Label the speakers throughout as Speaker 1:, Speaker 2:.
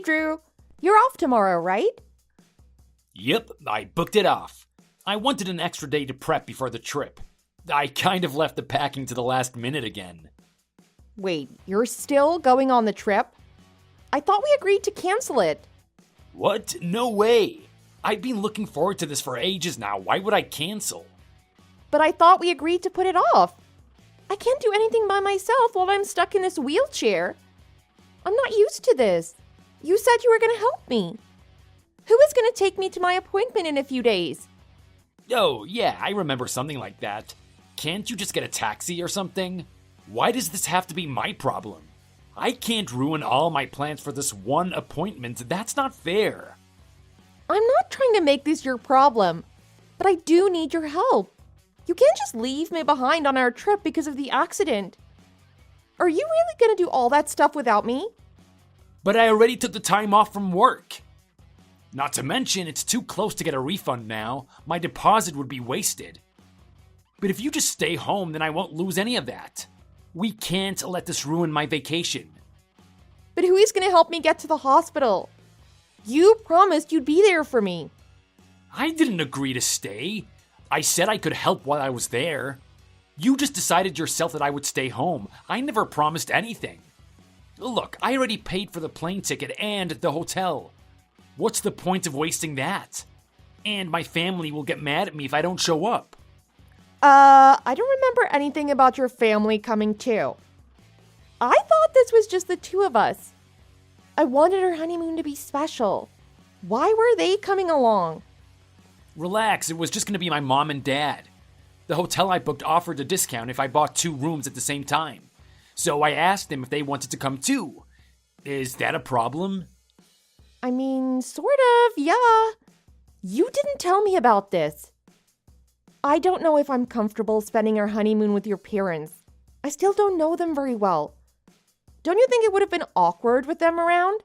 Speaker 1: Drew. You're off tomorrow, right?
Speaker 2: Yep, I booked it off. I wanted an extra day to prep before the trip. I kind of left the packing to the last minute again.
Speaker 1: Wait, you're still going on the trip? I thought we agreed to cancel it.
Speaker 2: What? No way. I've been looking forward to this for ages now. Why would I cancel?
Speaker 1: But I thought we agreed to put it off. I can't do anything by myself while I'm stuck in this wheelchair. I'm not used to this. You said you were going to help me. Who is going to take me to my appointment in a few days?
Speaker 2: Oh, yeah, I remember something like that. Can't you just get a taxi or something? Why does this have to be my problem? I can't ruin all my plans for this one appointment. That's not fair.
Speaker 1: I'm not trying to make this your problem, but I do need your help. You can't just leave me behind on our trip because of the accident. Are you really going to do all that stuff without me?
Speaker 2: But I already took the time off from work. Not to mention, it's too close to get a refund now. My deposit would be wasted. But if you just stay home, then I won't lose any of that. We can't let this ruin my vacation.
Speaker 1: But who is going to help me get to the hospital? You promised you'd be there for me.
Speaker 2: I didn't agree to stay. I said I could help while I was there. You just decided yourself that I would stay home. I never promised anything. Look, I already paid for the plane ticket and the hotel. What's the point of wasting that? And my family will get mad at me if I don't show up.
Speaker 1: I don't remember anything about your family coming too. I thought this was just the two of us. I wanted our honeymoon to be special. Why were they coming along?
Speaker 2: Relax, it was just going to be my mom and dad. The hotel I booked offered a discount if I bought 2 rooms at the same time. So I asked them if they wanted to come too. Is that a problem?
Speaker 1: I mean, sort of, yeah. You didn't tell me about this. I don't know if I'm comfortable spending our honeymoon with your parents. I still don't know them very well. Don't you think it would have been awkward with them around?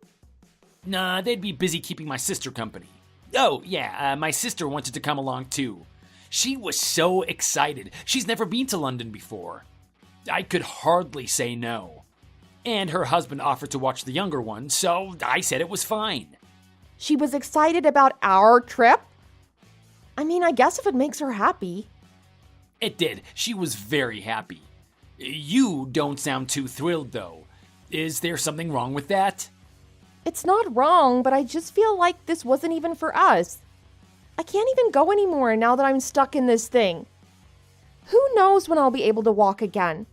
Speaker 2: Nah, they'd be busy keeping my sister company. Oh, yeah, my sister wanted to come along too. She was so excited. She's never been to London before. I could hardly say no. And her husband offered to watch the younger one, so I said it was fine.
Speaker 1: She was excited about our trip? I mean, I guess if it makes her happy.
Speaker 2: It did. She was very happy. You don't sound too thrilled, though. Is there something wrong with that?
Speaker 1: It's not wrong, but I just feel like this wasn't even for us. I can't even go anymore now that I'm stuck in this thing. Who knows when I'll be able to walk again?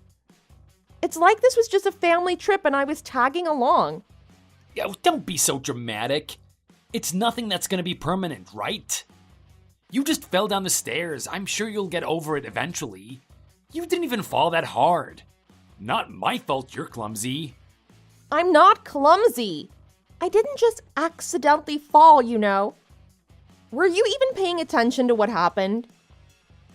Speaker 1: It's like this was just a family trip and I was tagging along.
Speaker 2: Yeah, don't be so dramatic. It's nothing that's going to be permanent, right? You just fell down the stairs. I'm sure you'll get over it eventually. You didn't even fall that hard. Not my fault you're clumsy.
Speaker 1: I'm not clumsy. I didn't just accidentally fall, you know. Were you even paying attention to what happened?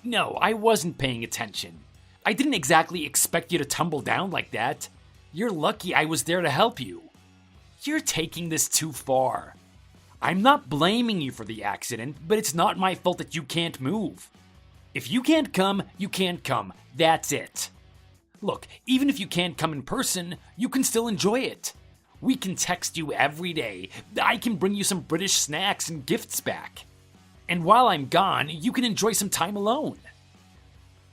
Speaker 2: No, I wasn't paying attention. I didn't exactly expect you to tumble down like that. You're lucky I was there to help you. You're taking this too far. I'm not blaming you for the accident, but it's not my fault that you can't move. If you can't come, you can't come. That's it. Look, even if you can't come in person, you can still enjoy it. We can text you every day. I can bring you some British snacks and gifts back. And while I'm gone, you can enjoy some time alone.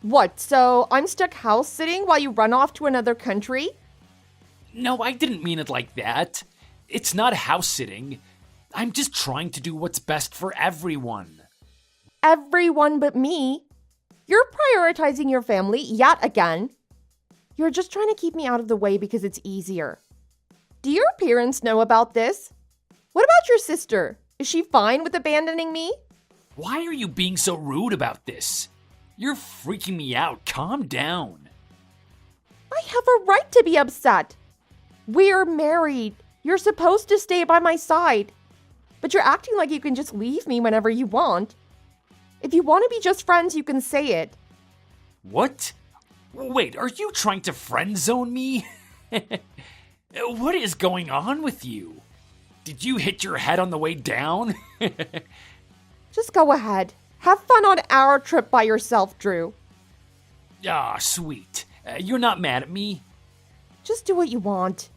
Speaker 1: What, so I'm stuck house sitting while you run off to another country?
Speaker 2: No, I didn't mean it like that. It's not house sitting. I'm just trying to do what's best for everyone.
Speaker 1: Everyone but me? You're prioritizing your family yet again. You're just trying to keep me out of the way because it's easier. Do your parents know about this? What about your sister? Is she fine with abandoning me?
Speaker 2: Why are you being so rude about this? You're freaking me out. Calm down.
Speaker 1: I have a right to be upset. We're married. You're supposed to stay by my side. But you're acting like you can just leave me whenever you want. If you want to be just friends, you can say it.
Speaker 2: What? Wait, are you trying to friend zone me? What is going on with you? Did you hit your head on the way down?
Speaker 1: Just go ahead. Have fun on our trip by yourself, Drew.
Speaker 2: Ah, sweet. You're not mad at me?
Speaker 1: Just do what you want.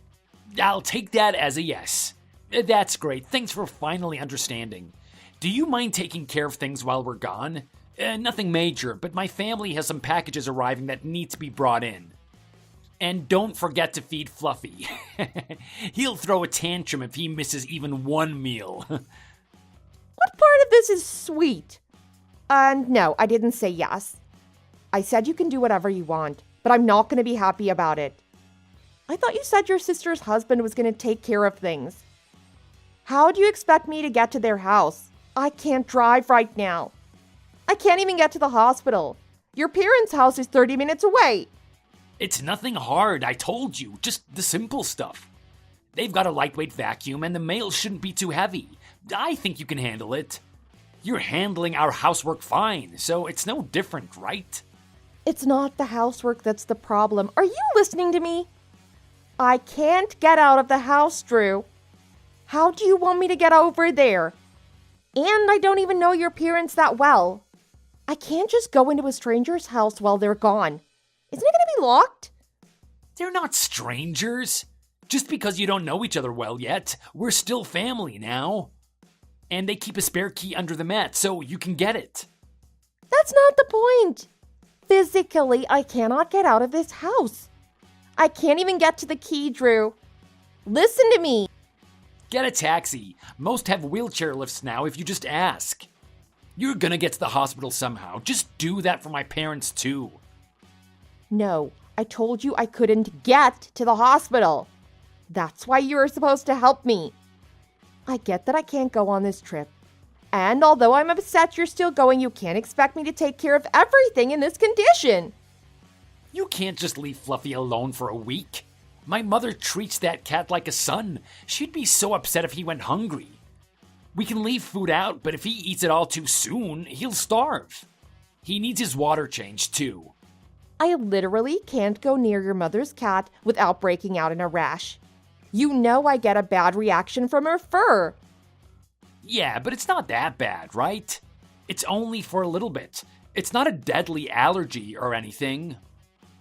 Speaker 2: I'll take that as a yes. That's great. Thanks for finally understanding. Do you mind taking care of things while we're gone? Nothing major, but my family has some packages arriving that need to be brought in. And don't forget to feed Fluffy. He'll throw a tantrum if he misses even one meal.
Speaker 1: What part of this is sweet? No, I didn't say yes. I said you can do whatever you want, but I'm not going to be happy about it. I thought you said your sister's husband was going to take care of things. How do you expect me to get to their house? I can't drive right now. I can't even get to the hospital. Your parents' house is 30 minutes away.
Speaker 2: It's nothing hard, I told you. Just the simple stuff. They've got a lightweight vacuum and the mail shouldn't be too heavy. I think you can handle it. You're handling our housework fine, so it's no different, right?
Speaker 1: It's not the housework that's the problem. Are you listening to me? I can't get out of the house, Drew. How do you want me to get over there? And I don't even know your parents that well. I can't just go into a stranger's house while they're gone. Isn't it going to be locked?
Speaker 2: They're not strangers. Just because you don't know each other well yet, we're still family now. And they keep a spare key under the mat, so you can get it.
Speaker 1: That's not the point. Physically, I cannot get out of this house. I can't even get to the key, Drew. Listen to me.
Speaker 2: Get a taxi. Most have wheelchair lifts now if you just ask. You're gonna get to the hospital somehow. Just do that for my parents too.
Speaker 1: No, I told you I couldn't get to the hospital. That's why you were supposed to help me. I get that I can't go on this trip. And although I'm upset you're still going, you can't expect me to take care of everything in this condition.
Speaker 2: You can't just leave Fluffy alone for a week. My mother treats that cat like a son. She'd be so upset if he went hungry. We can leave food out, but if he eats it all too soon, he'll starve. He needs his water changed too.
Speaker 1: I literally can't go near your mother's cat without breaking out in a rash. You know I get a bad reaction from her fur.
Speaker 2: Yeah, but it's not that bad, right? It's only for a little bit. It's not a deadly allergy or anything.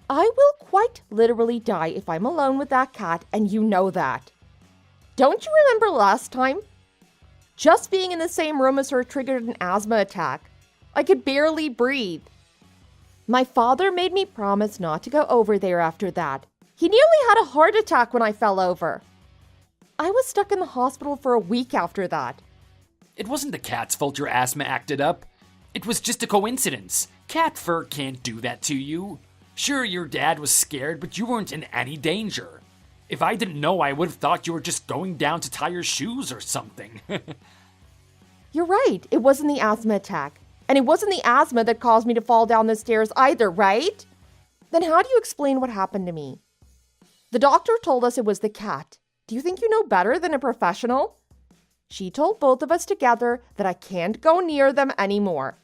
Speaker 1: I will quite literally die if I'm alone with that cat, and you know that. Don't you remember last time? Just being in the same room as her triggered an asthma attack. I could barely breathe. My father made me promise not to go over there after that. He nearly had a heart attack when I fell over. I was stuck in the hospital for a week after that.
Speaker 2: It wasn't the cat's fault your asthma acted up. It was just a coincidence. Cat fur can't do that to you. Sure, your dad was scared, but you weren't in any danger. If I didn't know, I would have thought you were just going down to tie your shoes or something.
Speaker 1: You're right, it wasn't the asthma attack. And it wasn't the asthma that caused me to fall down the stairs either, right? Then how do you explain what happened to me? The doctor told us it was the cat. Do you think you know better than a professional? She told both of us together that I can't go near them anymore.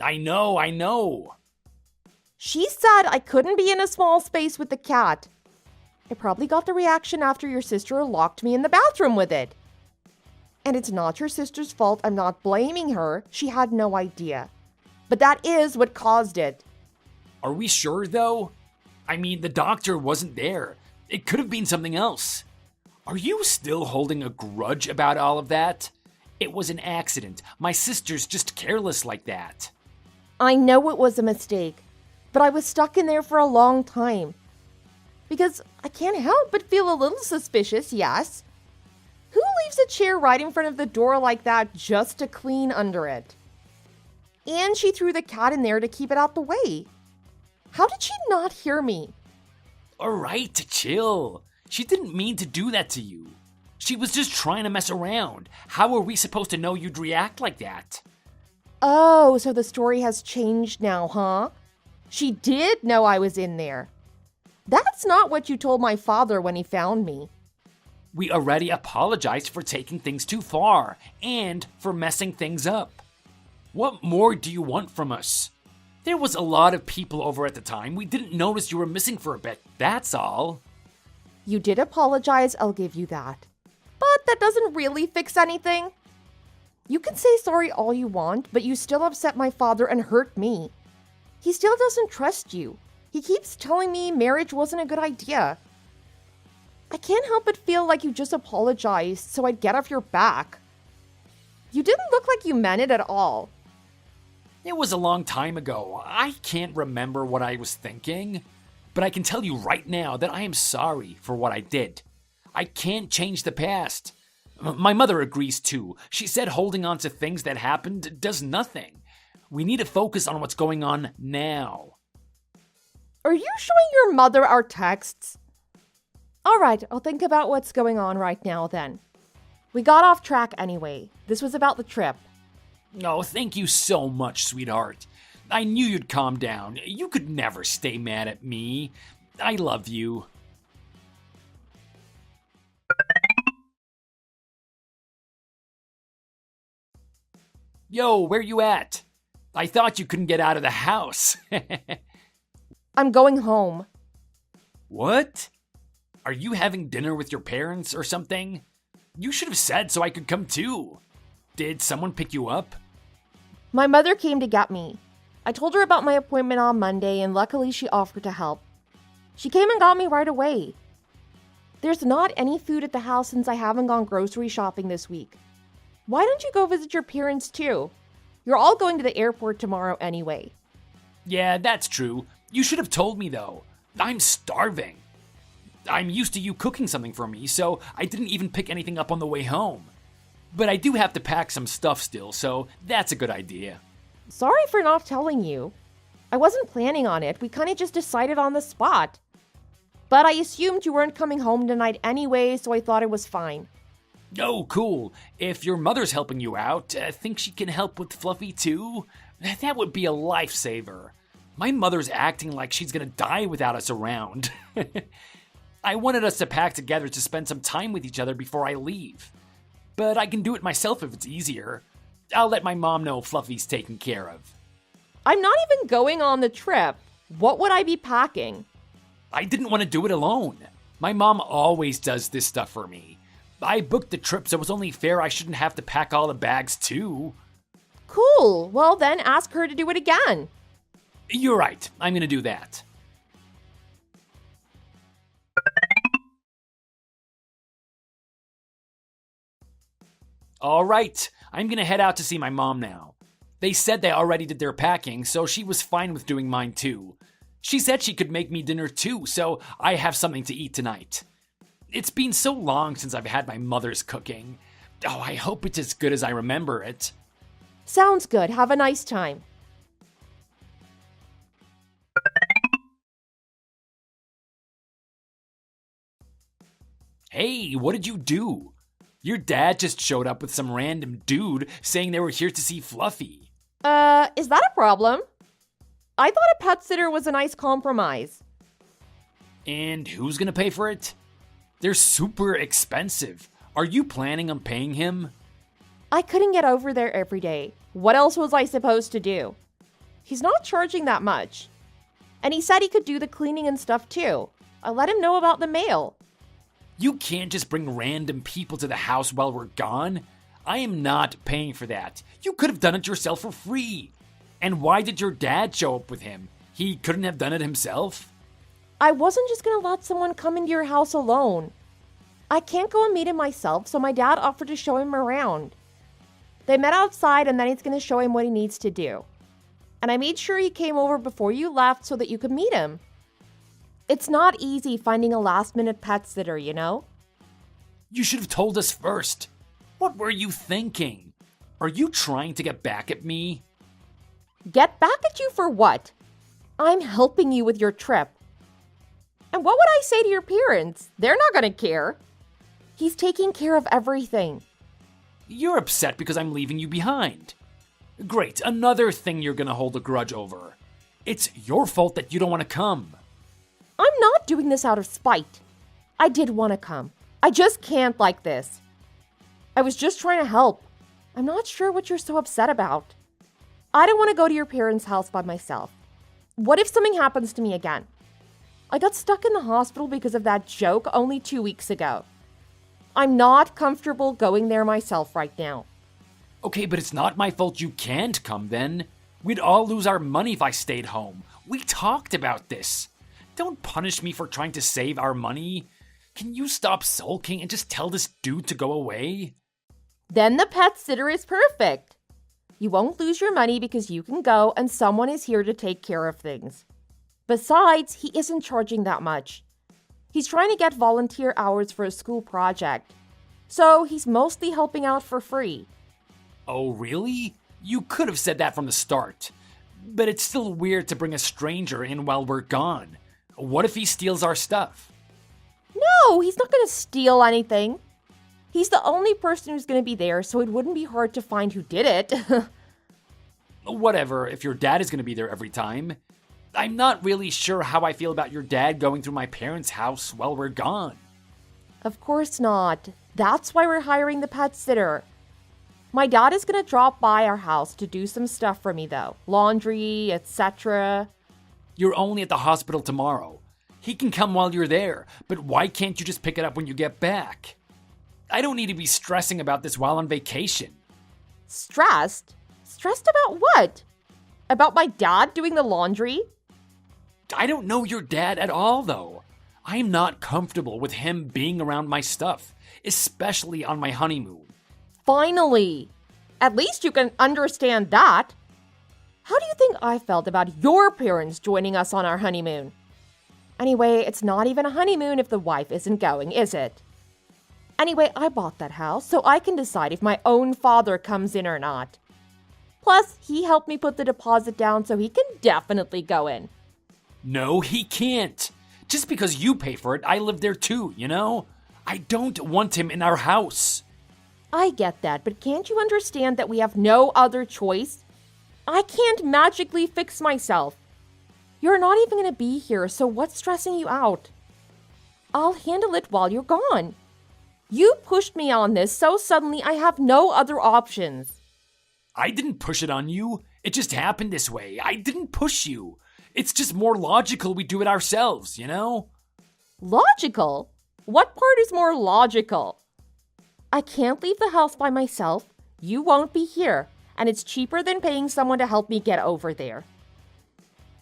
Speaker 2: I know.
Speaker 1: She said I couldn't be in a small space with the cat. I probably got the reaction after your sister locked me in the bathroom with it. And it's not your sister's fault. I'm not blaming her. She had no idea. But that is what caused it.
Speaker 2: Are we sure, though? I mean, the doctor wasn't there. It could have been something else. Are you still holding a grudge about all of that? It was an accident. My sister's just careless like that.
Speaker 1: I know it was a mistake, but I was stuck in there for a long time. Because I can't help but feel a little suspicious, yes. Who leaves a chair right in front of the door like that just to clean under it? And she threw the cat in there to keep it out the way. How did she not hear me?
Speaker 2: All right, chill. She didn't mean to do that to you. She was just trying to mess around. How are we supposed to know you'd react like that?
Speaker 1: Oh, so the story has changed now, huh? She did know I was in there. That's not what you told my father when he found me.
Speaker 2: We already apologized for taking things too far and for messing things up. What more do you want from us? There was a lot of people over at the time. We didn't notice you were missing for a bit, that's all.
Speaker 1: You did apologize, I'll give you that. But that doesn't really fix anything. You can say sorry all you want, but you still upset my father and hurt me. He still doesn't trust you. He keeps telling me marriage wasn't a good idea. I can't help but feel like you just apologized so I'd get off your back. You didn't look like you meant it at all.
Speaker 2: It was a long time ago. I can't remember what I was thinking, but I can tell you right now that I am sorry for what I did. I can't change the past. My mother agrees too. She said holding on to things that happened does nothing. We need to focus on what's going on now.
Speaker 1: Are you showing your mother our texts? All right, I'll think about what's going on right now then. We got off track anyway. This was about the trip.
Speaker 2: Oh, thank you so much, sweetheart. I knew you'd calm down. You could never stay mad at me. I love you. Yo, where you at? I thought you couldn't get out of the house.
Speaker 1: I'm going home.
Speaker 2: What? Are you having dinner with your parents or something? You should have said so I could come too. Did someone pick you up?
Speaker 1: My mother came to get me. I told her about my appointment on Monday, and luckily she offered to help. She came and got me right away. There's not any food at the house since I haven't gone grocery shopping this week. Why don't you go visit your parents too? You're all going to the airport tomorrow anyway.
Speaker 2: Yeah, that's true. You should have told me though. I'm starving. I'm used to you cooking something for me, so I didn't even pick anything up on the way home. But I do have to pack some stuff still, so that's a good idea.
Speaker 1: Sorry for not telling you. I wasn't planning on it. We kind of just decided on the spot. But I assumed you weren't coming home tonight anyway, so I thought it was fine.
Speaker 2: Oh, cool. If your mother's helping you out, think she can help with Fluffy too? That would be a lifesaver. My mother's acting like she's gonna die without us around. I wanted us to pack together to spend some time with each other before I leave. But I can do it myself if it's easier. I'll let my mom know Fluffy's taken care of.
Speaker 1: I'm not even going on the trip. What would I be packing?
Speaker 2: I didn't want to do it alone. My mom always does this stuff for me. I booked the trip, so it was only fair I shouldn't have to pack all the bags too.
Speaker 1: Cool. Well, then ask her to do it again.
Speaker 2: You're right. I'm gonna do that. All right, I'm gonna head out to see my mom now. They said they already did their packing, so she was fine with doing mine too. She said she could make me dinner too, so I have something to eat tonight. It's been so long since I've had my mother's cooking. Oh, I hope it's as good as I remember it.
Speaker 1: Sounds good. Have a nice time.
Speaker 2: Hey, what did you do? Your dad just showed up with some random dude saying they were here to see Fluffy.
Speaker 1: Is that a problem? I thought a pet sitter was a nice compromise.
Speaker 2: And who's gonna pay for it? They're super expensive. Are you planning on paying him?
Speaker 1: I couldn't get over there every day. What else was I supposed to do? He's not charging that much. And he said he could do the cleaning and stuff too. I let him know about the mail.
Speaker 2: You can't just bring random people to the house while we're gone. I am not paying for that. You could have done it yourself for free. And why did your dad show up with him? He couldn't have done it himself?
Speaker 1: I wasn't just gonna let someone come into your house alone. I can't go and meet him myself, so my dad offered to show him around. They met outside and then he's gonna show him what he needs to do. And I made sure he came over before you left so that you could meet him. It's not easy finding a last-minute pet sitter, you know?
Speaker 2: You should have told us first. What were you thinking? Are you trying to get back at me?
Speaker 1: Get back at you for what? I'm helping you with your trip. And what would I say to your parents? They're not gonna care. He's taking care of everything.
Speaker 2: You're upset because I'm leaving you behind. Great, another thing you're gonna hold a grudge over. It's your fault that you don't want to come.
Speaker 1: I'm not doing this out of spite. I did want to come. I just can't like this. I was just trying to help. I'm not sure what you're so upset about. I don't want to go to your parents' house by myself. What if something happens to me again? I got stuck in the hospital because of that joke only 2 weeks ago. I'm not comfortable going there myself right now.
Speaker 2: Okay, but it's not my fault you can't come then. We'd all lose our money if I stayed home. We talked about this. Don't punish me for trying to save our money. Can you stop sulking and just tell this dude to go away?
Speaker 1: Then the pet sitter is perfect. You won't lose your money because you can go and someone is here to take care of things. Besides, he isn't charging that much. He's trying to get volunteer hours for a school project. So he's mostly helping out for free.
Speaker 2: Oh, really? You could have said that from the start. But it's still weird to bring a stranger in while we're gone. What if he steals our stuff?
Speaker 1: No, he's not going to steal anything. He's the only person who's going to be there, so it wouldn't be hard to find who did it.
Speaker 2: Whatever, if your dad is going to be there every time. I'm not really sure how I feel about your dad going through my parents' house while we're gone.
Speaker 1: Of course not. That's why we're hiring the pet sitter. My dad is going to drop by our house to do some stuff for me, though. Laundry, etc.
Speaker 2: You're only at the hospital tomorrow. He can come while you're there, but why can't you just pick it up when you get back? I don't need to be stressing about this while on vacation.
Speaker 1: Stressed? Stressed about what? About my dad doing the laundry?
Speaker 2: I don't know your dad at all, though. I'm not comfortable with him being around my stuff, especially on my honeymoon.
Speaker 1: Finally! At least you can understand that. How do you think I felt about your parents joining us on our honeymoon? Anyway, it's not even a honeymoon if the wife isn't going, is it? Anyway, I bought that house so I can decide if my own father comes in or not. Plus, he helped me put the deposit down so he can definitely go in.
Speaker 2: No, he can't. Just because you pay for it, I live there too, you know? I don't want him in our house.
Speaker 1: I get that, but can't you understand that we have no other choice? I can't magically fix myself. You're not even going to be here, so what's stressing you out? I'll handle it while you're gone. You pushed me on this, so suddenly I have no other options.
Speaker 2: I didn't push it on you. It just happened this way. I didn't push you. It's just more logical we do it ourselves, you know?
Speaker 1: Logical? What part is more logical? I can't leave the house by myself. You won't be here, and it's cheaper than paying someone to help me get over there.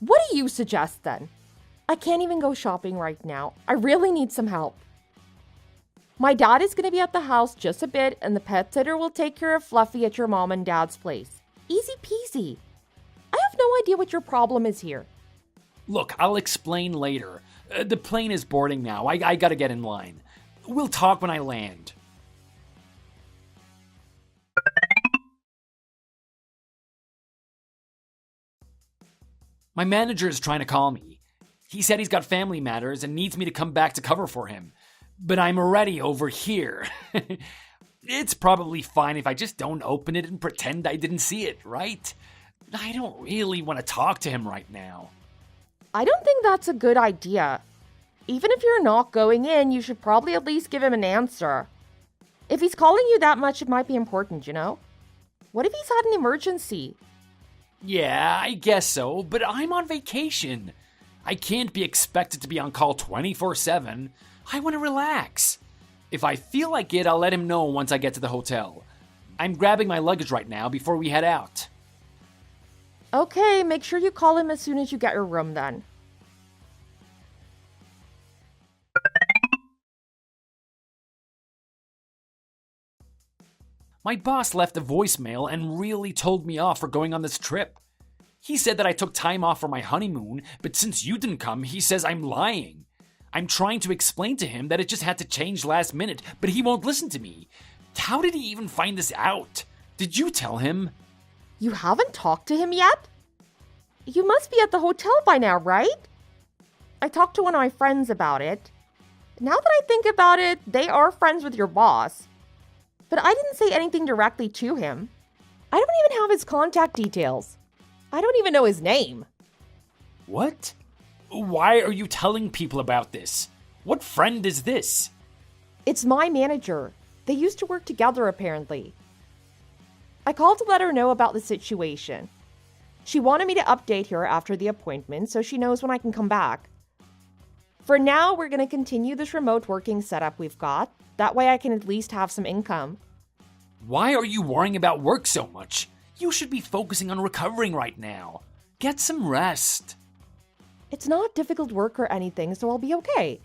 Speaker 1: What do you suggest then? I can't even go shopping right now. I really need some help. My dad is going to be at the house just a bit, and the pet sitter will take care of Fluffy at your mom and dad's place. Easy peasy. I have no idea what your problem is here.
Speaker 2: Look, I'll explain later. The plane is boarding now. I gotta get in line. We'll talk when I land. My manager is trying to call me. He said he's got family matters and needs me to come back to cover for him. But I'm already over here. It's probably fine if I just don't open it and pretend I didn't see it, right? I don't really want to talk to him right now.
Speaker 1: I don't think that's a good idea. Even if you're not going in, you should probably at least give him an answer. If he's calling you that much, it might be important, you know? What if he's had an emergency?
Speaker 2: Yeah, I guess so, but I'm on vacation. I can't be expected to be on call 24/7. I want to relax. If I feel like it, I'll let him know once I get to the hotel. I'm grabbing my luggage right now before we head out.
Speaker 1: Okay, make sure you call him as soon as you get your room then.
Speaker 2: My boss left a voicemail and really told me off for going on this trip. He said that I took time off for my honeymoon, but since you didn't come, he says I'm lying. I'm trying to explain to him that it just had to change last minute, but he won't listen to me. How did he even find this out? Did you tell him?
Speaker 1: You haven't talked to him yet? You must be at the hotel by now, right? I talked to one of my friends about it. Now that I think about it, they are friends with your boss. But I didn't say anything directly to him. I don't even have his contact details. I don't even know his name.
Speaker 2: What? Why are you telling people about this? What friend is this?
Speaker 1: It's my manager. They used to work together, apparently. I called to let her know about the situation. She wanted me to update her after the appointment so she knows when I can come back. For now, we're going to continue this remote working setup we've got. That way I can at least have some income.
Speaker 2: Why are you worrying about work so much? You should be focusing on recovering right now. Get some rest.
Speaker 1: It's not difficult work or anything, so I'll be okay.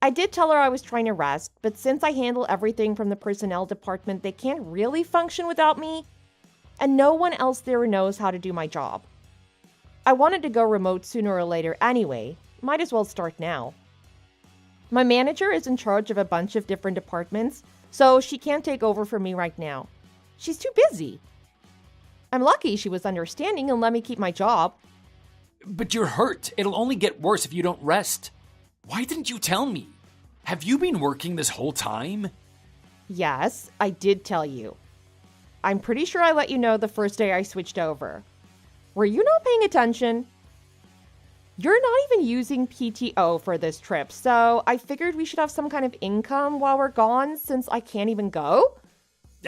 Speaker 1: I did tell her I was trying to rest, but since I handle everything from the personnel department, they can't really function without me, and no one else there knows how to do my job. I wanted to go remote sooner or later anyway, might as well start now. My manager is in charge of a bunch of different departments, so she can't take over for me right now. She's too busy. I'm lucky she was understanding and let me keep my job.
Speaker 2: But you're hurt. It'll only get worse if you don't rest. Why didn't you tell me? Have you been working this whole time?
Speaker 1: Yes, I did tell you. I'm pretty sure I let you know the first day I switched over. Were you not paying attention? You're not even using PTO for this trip, so I figured we should have some kind of income while we're gone since I can't even go.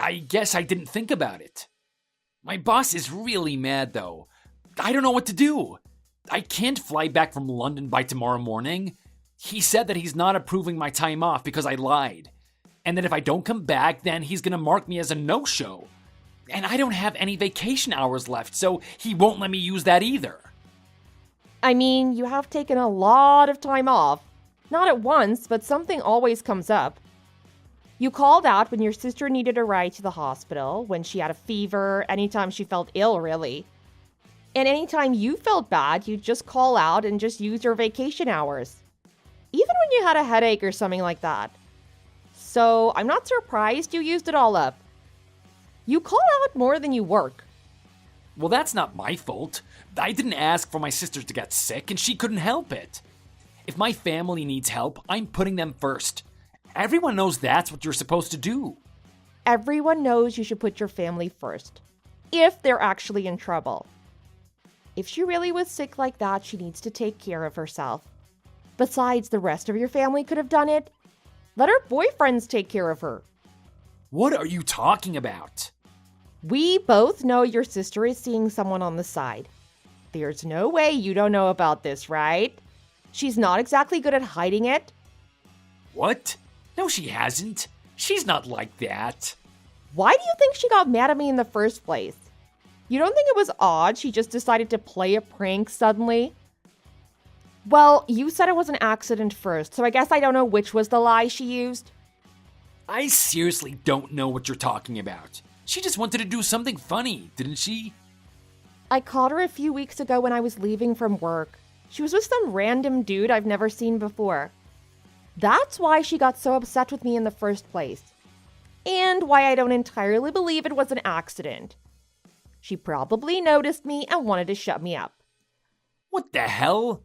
Speaker 2: I guess I didn't think about it. My boss is really mad though. I don't know what to do. I can't fly back from London by tomorrow morning. He said that he's not approving my time off because I lied. And that if I don't come back, then he's gonna mark me as a no-show. And I don't have any vacation hours left, so he won't let me use that either.
Speaker 1: I mean, you have taken a lot of time off. Not at once, but something always comes up. You called out when your sister needed a ride to the hospital, when she had a fever, anytime she felt ill, really. And anytime you felt bad, you'd just call out and just use your vacation hours. Even when you had a headache or something like that. So I'm not surprised you used it all up. You call out more than you work.
Speaker 2: Well, that's not my fault. I didn't ask for my sister to get sick, and she couldn't help it. If my family needs help, I'm putting them first. Everyone knows that's what you're supposed to do.
Speaker 1: Everyone knows you should put your family first. If they're actually in trouble. If she really was sick like that, she needs to take care of herself. Besides, the rest of your family could have done it. Let her boyfriends take care of her.
Speaker 2: What are you talking about?
Speaker 1: We both know your sister is seeing someone on the side. There's no way you don't know about this, right? She's not exactly good at hiding it.
Speaker 2: What? No, she hasn't. She's not like that.
Speaker 1: Why do you think she got mad at me in the first place? You don't think it was odd she just decided to play a prank suddenly? Well, you said it was an accident first, so I guess I don't know which was the lie she used.
Speaker 2: I seriously don't know what you're talking about. She just wanted to do something funny, didn't she?
Speaker 1: I caught her a few weeks ago when I was leaving from work. She was with some random dude I've never seen before. That's why she got so upset with me in the first place. And why I don't entirely believe it was an accident. She probably noticed me and wanted to shut me up.
Speaker 2: What the hell?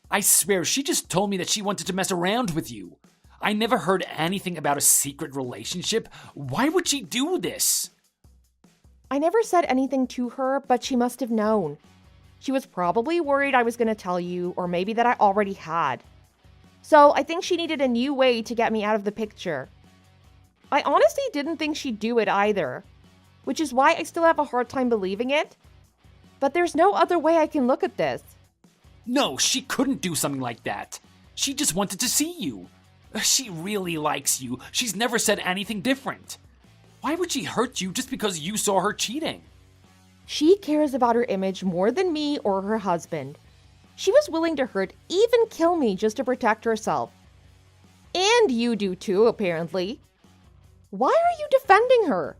Speaker 2: I swear she just told me that she wanted to mess around with you. I never heard anything about a secret relationship. Why would she do this?
Speaker 1: I never said anything to her, but she must have known. She was probably worried I was going to tell you, or maybe that I already had. So I think she needed a new way to get me out of the picture. I honestly didn't think she'd do it either, which is why I still have a hard time believing it. But there's no other way I can look at this.
Speaker 2: No, she couldn't do something like that. She just wanted to see you. She really likes you. She's never said anything different. Why would she hurt you just because you saw her cheating?
Speaker 1: She cares about her image more than me or her husband. She was willing to hurt, even kill me just to protect herself. And you do too, apparently. Why are you defending her?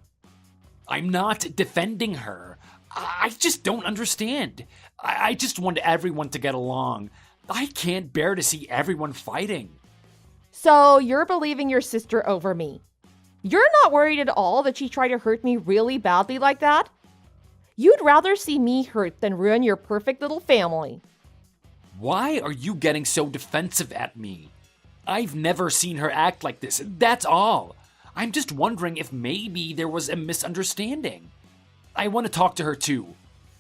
Speaker 2: I'm not defending her. I just don't understand. I just want everyone to get along. I can't bear to see everyone fighting.
Speaker 1: So you're believing your sister over me. You're not worried at all that she tried to hurt me really badly like that? You'd rather see me hurt than ruin your perfect little family.
Speaker 2: Why are you getting so defensive at me? I've never seen her act like this, that's all. I'm just wondering if maybe there was a misunderstanding. I want to talk to her too.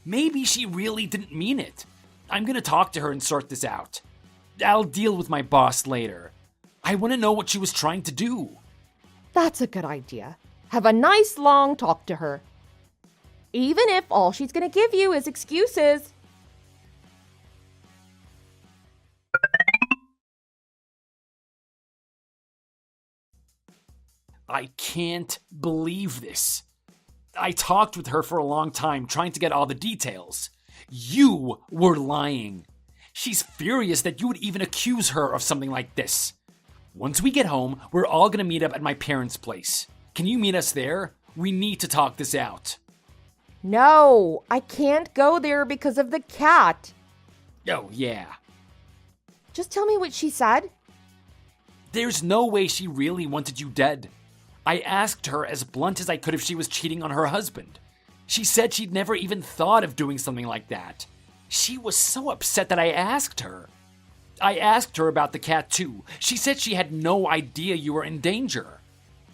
Speaker 2: Maybe she really didn't mean it. I'm gonna talk to her and sort this out. I'll deal with my boss later. I want to know what she was trying to do.
Speaker 1: That's a good idea. Have a nice long talk to her. Even if all she's gonna give you is excuses.
Speaker 2: I can't believe this. I talked with her for a long time trying to get all the details. You were lying. She's furious that you would even accuse her of something like this. Once we get home, we're all gonna meet up at my parents' place. Can you meet us there? We need to talk this out.
Speaker 1: No, I can't go there because of the cat.
Speaker 2: Oh, yeah.
Speaker 1: Just tell me what she said.
Speaker 2: There's no way she really wanted you dead. I asked her as blunt as I could if she was cheating on her husband. She said she'd never even thought of doing something like that. She was so upset that I asked her. I asked her about the cat too. She said she had no idea you were in danger.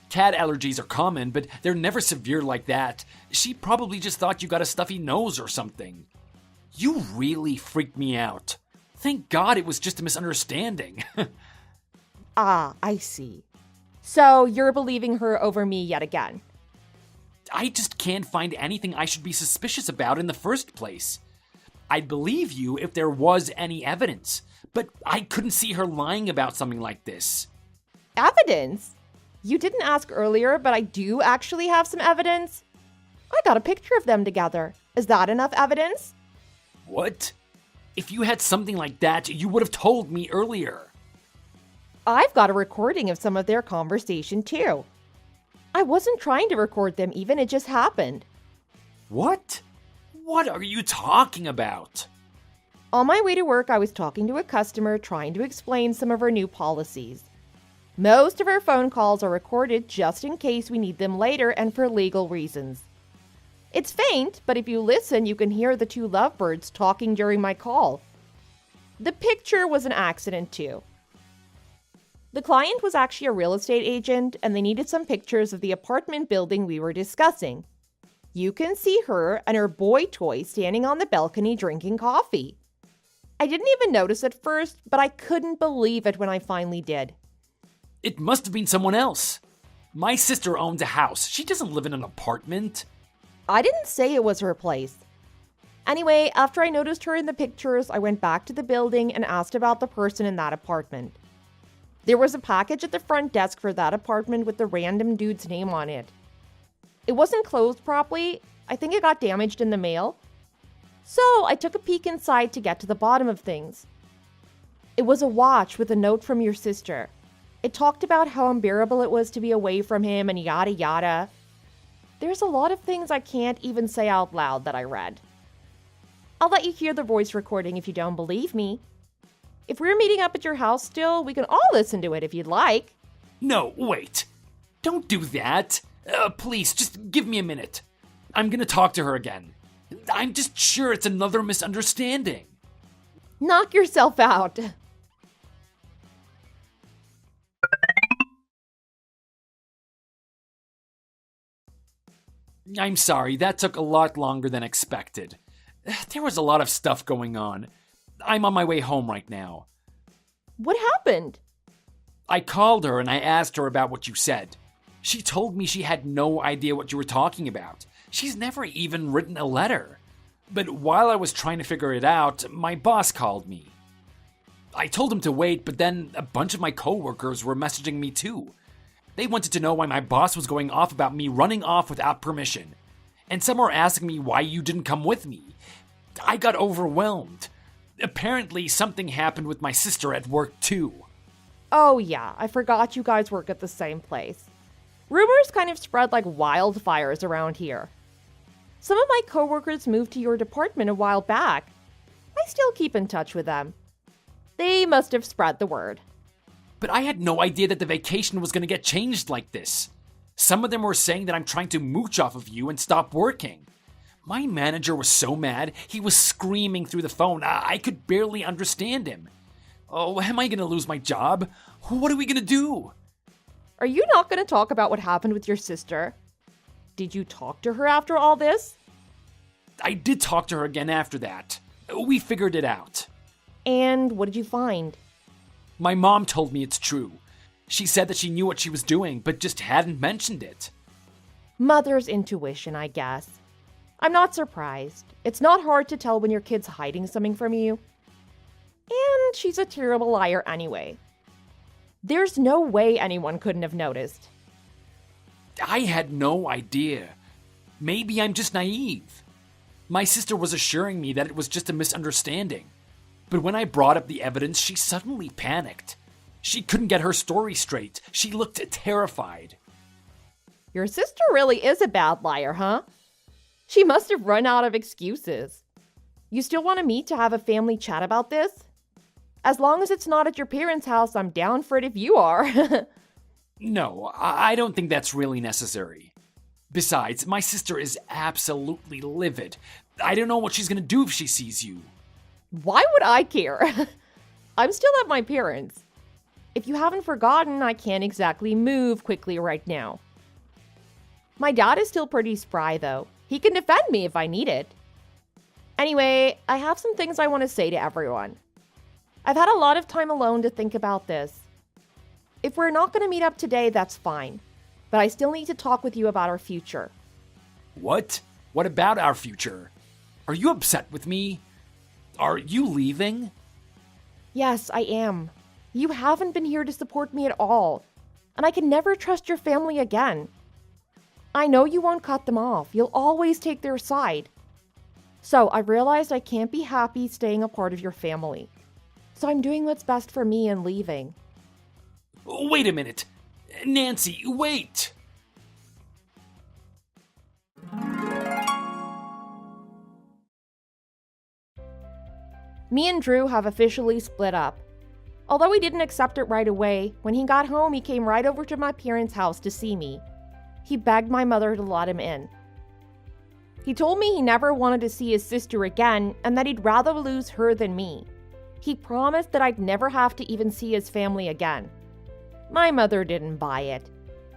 Speaker 2: Cat allergies are common, but they're never severe like that. She probably just thought you got a stuffy nose or something. You really freaked me out. Thank God it was just a misunderstanding.
Speaker 1: Ah, I see. So you're believing her over me yet again.
Speaker 2: I just can't find anything I should be suspicious about in the first place. I'd believe you if there was any evidence, but I couldn't see her lying about something like this.
Speaker 1: Evidence? You didn't ask earlier, but I do actually have some evidence. I got a picture of them together. Is that enough evidence?
Speaker 2: What? If you had something like that, you would have told me earlier.
Speaker 1: I've got a recording of some of their conversation too. I wasn't trying to record them even, it just happened.
Speaker 2: What? What are you talking about?
Speaker 1: On my way to work, I was talking to a customer trying to explain some of our new policies. Most of our phone calls are recorded just in case we need them later and for legal reasons. It's faint, but if you listen, you can hear the two lovebirds talking during my call. The picture was an accident too. The client was actually a real estate agent, and they needed some pictures of the apartment building we were discussing. You can see her and her boy toy standing on the balcony drinking coffee. I didn't even notice at first, but I couldn't believe it when I finally did.
Speaker 2: It must have been someone else. My sister owns a house. She doesn't live in an apartment.
Speaker 1: I didn't say it was her place. Anyway, after I noticed her in the pictures, I went back to the building and asked about the person in that apartment. There was a package at the front desk for that apartment with the random dude's name on it. It wasn't closed properly. I think it got damaged in the mail. So I took a peek inside to get to the bottom of things. It was a watch with a note from your sister. It talked about how unbearable it was to be away from him and yada yada. There's a lot of things I can't even say out loud that I read. I'll let you hear the voice recording if you don't believe me. If we're meeting up at your house still, we can all listen to it if you'd like.
Speaker 2: No, wait. Don't do that. Please, just give me a minute. I'm gonna talk to her again. I'm just sure it's another misunderstanding.
Speaker 1: Knock yourself out.
Speaker 2: I'm sorry, that took a lot longer than expected. There was a lot of stuff going on. I'm on my way home right now.
Speaker 1: What happened?
Speaker 2: I called her and I asked her about what you said. She told me she had no idea what you were talking about. She's never even written a letter. But while I was trying to figure it out, my boss called me. I told him to wait, but then a bunch of my coworkers were messaging me too. They wanted to know why my boss was going off about me running off without permission. And some were asking me why you didn't come with me. I got overwhelmed. Apparently, something happened with my sister at work too.
Speaker 1: Oh yeah, I forgot you guys work at the same place. Rumors kind of spread like wildfires around here. Some of my coworkers moved to your department a while back. I still keep in touch with them. They must have spread the word.
Speaker 2: But I had no idea that the vacation was going to get changed like this. Some of them were saying that I'm trying to mooch off of you and stop working. My manager was so mad, he was screaming through the phone. I could barely understand him. Oh, am I going to lose my job? What are we going to do?
Speaker 1: Are you not going to talk about what happened with your sister? Did you talk to her after all this?
Speaker 2: I did talk to her again after that. We figured it out.
Speaker 1: And what did you find?
Speaker 2: My mom told me it's true. She said that she knew what she was doing, but just hadn't mentioned it.
Speaker 1: Mother's intuition, I guess. I'm not surprised. It's not hard to tell when your kid's hiding something from you. And she's a terrible liar anyway. There's no way anyone couldn't have noticed.
Speaker 2: I had no idea. Maybe I'm just naive. My sister was assuring me that it was just a misunderstanding. But when I brought up the evidence, she suddenly panicked. She couldn't get her story straight. She looked terrified.
Speaker 1: Your sister really is a bad liar, huh? She must have run out of excuses. You still want to meet to have a family chat about this? As long as it's not at your parents' house, I'm down for it if you are.
Speaker 2: No, I don't think that's really necessary. Besides, my sister is absolutely livid. I don't know what she's gonna do if she sees you.
Speaker 1: Why would I care? I'm still at my parents'. If you haven't forgotten, I can't exactly move quickly right now. My dad is still pretty spry, though. He can defend me if I need it. Anyway, I have some things I want to say to everyone. I've had a lot of time alone to think about this. If we're not going to meet up today, that's fine. But I still need to talk with you about our future.
Speaker 2: What? What about our future? Are you upset with me? Are you leaving?
Speaker 1: Yes, I am. You haven't been here to support me at all. And I can never trust your family again. I know you won't cut them off. You'll always take their side. So I realized I can't be happy staying a part of your family. So I'm doing what's best for me and leaving.
Speaker 2: Wait a minute. Nancy, wait!
Speaker 1: Me and Drew have officially split up. Although he didn't accept it right away, when he got home, he came right over to my parents' house to see me. He begged my mother to let him in. He told me he never wanted to see his sister again and that he'd rather lose her than me. He promised that I'd never have to even see his family again. My mother didn't buy it.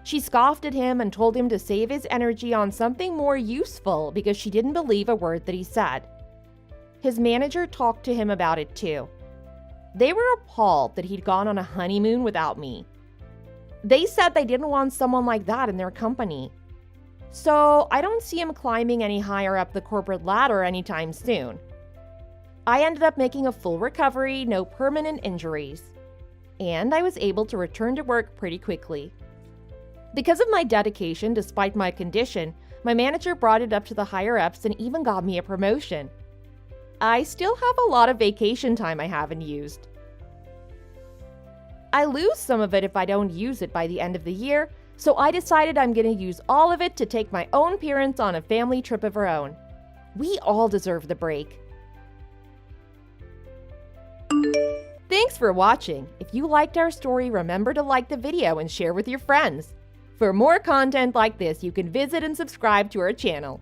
Speaker 1: She scoffed at him and told him to save his energy on something more useful because she didn't believe a word that he said. His manager talked to him about it too. They were appalled that he'd gone on a honeymoon without me. They said they didn't want someone like that in their company. So I don't see him climbing any higher up the corporate ladder anytime soon. I ended up making a full recovery, no permanent injuries. And I was able to return to work pretty quickly. Because of my dedication despite my condition, my manager brought it up to the higher-ups and even got me a promotion. I still have a lot of vacation time I haven't used. I lose some of it if I don't use it by the end of the year, so I decided I'm going to use all of it to take my own parents on a family trip of our own. We all deserve the break. Thanks for watching. If you liked our story, remember to like the video and share with your friends. For more content like this, you can visit and subscribe to our channel.